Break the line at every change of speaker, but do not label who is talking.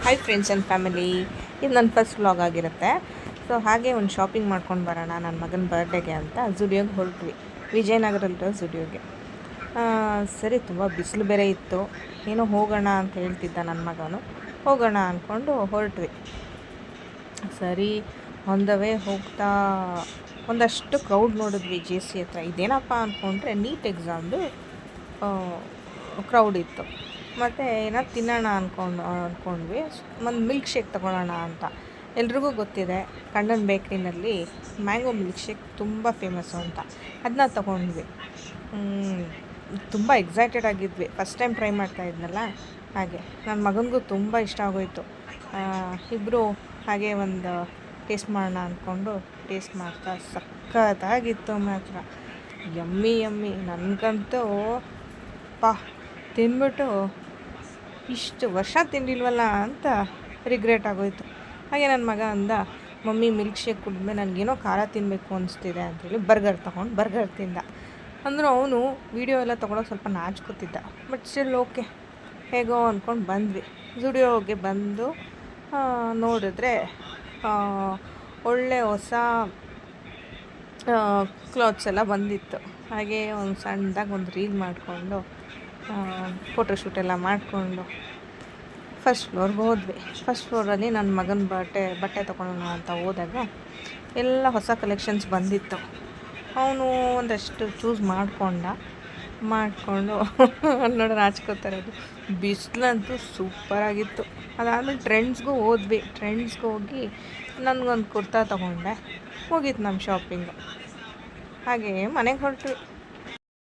Hi friends and family, ಇದು ನನ್ನ first vlog ಆಗಿರುತ್ತೆ. ಸೊ ಹಾಗೆ ಒಂದು ಶಾಪಿಂಗ್ ಮಾಡ್ಕೊಂಡು ಬರೋಣ ನನ್ನ ಮಗನ ಬರ್ಡೇಗೆ ಅಂತ ಝುಡಿಯೋಗೆ ಹೊರಟ್ವಿ. ವಿಜಯನಗರಲ್ಲಿರೋ ಝುಡಿಯೋಗೆ. ಸರಿ, ತುಂಬ ಬಿಸಿಲು ಬೇರೆ ಇತ್ತು. ಏನೋ ಹೋಗೋಣ ಅಂತ ಹೇಳ್ತಿದ್ದ ನನ್ನ ಮಗನು. ಹೋಗೋಣ ಅಂದ್ಕೊಂಡು ಹೊರಟ್ವಿ. ಸರಿ, ಆನ್ ದ ವೇ ಹೋಗ್ತಾ ಒಂದಷ್ಟು ಕ್ರೌಡ್ ನೋಡಿದ್ವಿ ಜೆ ಸಿ ಹತ್ರ. ಇದೇನಪ್ಪ ಅಂದ್ಕೊಂಡ್ರೆ ನೀಟ್ ಎಕ್ಸಾಮ್ದು ಕ್ರೌಡ್ ಇತ್ತು. ಮತ್ತು ಏನಾದ್ರು ತಿನ್ನೋಣ ಅಂದ್ಕೊಂಡ್ವಿ. ಒಂದು ಮಿಲ್ಕ್ ಶೇಕ್ ತೊಗೊಳ್ಳೋಣ ಅಂತ. ಎಲ್ರಿಗೂ ಗೊತ್ತಿದೆ ಕಂಡನ್ ಬೇಕ್ರಿನಲ್ಲಿ ಮ್ಯಾಂಗೋ ಮಿಲ್ಕ್ ಶೇಕ್ ತುಂಬ ಫೇಮಸ್ಸು ಅಂತ. ಅದನ್ನ ತೊಗೊಂಡ್ವಿ. ತುಂಬ ಎಕ್ಸೈಟೆಡ್ ಆಗಿದ್ವಿ, ಫಸ್ಟ್ ಟೈಮ್ ಟ್ರೈ ಮಾಡ್ತಾಯಿದ್ನಲ್ಲ. ಹಾಗೆ ನನ್ನ ಮಗನಿಗೂ ತುಂಬ ಇಷ್ಟ ಆಗೋಯಿತು. ಇಬ್ಬರು ಹಾಗೆ ಒಂದು ಟೇಸ್ಟ್ ಮಾಡೋಣ ಅಂದ್ಕೊಂಡು ಟೇಸ್ಟ್ ಮಾಡ್ತಾ ಸಖತ್ತಾಗಿತ್ತು ಮಾತ್ರ. ಯಮ್ಮಿ. ನನಗಂತೂ ತಿಂದ್ಬಿಟ್ಟು ಇಷ್ಟು ವರ್ಷ ತಿಂದಿಲ್ವಲ್ಲ ಅಂತ ರಿಗ್ರೆಟ್ ಆಗೋಯಿತು. ಹಾಗೆ ನನ್ನ ಮಗ ಅಂದ, ಮಮ್ಮಿ ಮಿಲ್ಕ್ ಶೇಕ್ ಕುಡಿದ್ಮೇಲೆ ನನಗೇನೋ ಖಾರ ತಿನ್ನಬೇಕು ಅನಿಸ್ತಿದೆ ಅಂಥೇಳಿ ಬರ್ಗರ್ ತಿಂದ. ಅಂದರೂ ಅವನು ವೀಡಿಯೋ ಎಲ್ಲ ತೊಗೊಳೋಕೆ ಸ್ವಲ್ಪ ನಾಚ್ಕೋತಿದ್ದ. ಬಟ್ ಸ್ಟಿಲ್ ಓಕೆ, ಹೇಗೋ ಅಂದ್ಕೊಂಡು ಬಂದ್ವಿ. ಝುಡಿಯೋಗೆ ಬಂದು ನೋಡಿದ್ರೆ ಒಳ್ಳೆ ಹೊಸ ಕ್ಲಾತ್ಸ್ ಎಲ್ಲ ಬಂದಿತ್ತು. ಹಾಗೆ ಒಂದು ಸಣ್ಣದಾಗಿ ಒಂದು ರೀಲ್ ಮಾಡಿಕೊಂಡು ಫೋಟೋಶೂಟ್ ಎಲ್ಲ ಮಾಡಿಕೊಂಡು ಫಸ್ಟ್ ಫ್ಲೋರ್ಗೆ ಹೋದ್ವಿ. ಫಸ್ಟ್ ಫ್ಲೋರಲ್ಲಿ ನನ್ನ ಮಗನ ಬಟ್ಟೆ ತೊಗೊಳ್ಳೋಣ ಅಂತ ಹೋದಾಗ ಎಲ್ಲ ಹೊಸ ಕಲೆಕ್ಷನ್ಸ್ ಬಂದಿತ್ತು. ಅವನು ಒಂದಷ್ಟು ಚೂಸ್ ಮಾಡಿಕೊಂಡು ನೋಡೋಣ ನಾಚ್ಕೋತಾರೆ. ಅದು ಬಿಸಿಲಂತೂ ಸೂಪರಾಗಿತ್ತು. ಅದಾದಮೇಲೆ ಟ್ರೆಂಡ್ಸ್ಗೂ ಹೋದ್ವಿ. ಟ್ರೆಂಡ್ಸ್ಗೆ ಹೋಗಿ ನನಗೊಂದು ಕುರ್ತಾ ತೊಗೊಂಡೆ. ಮುಗೀತು ನಮ್ಮ ಶಾಪಿಂಗು. ಹಾಗೆ ಮನೆಗೆ ಹೊರಟ್ವಿ.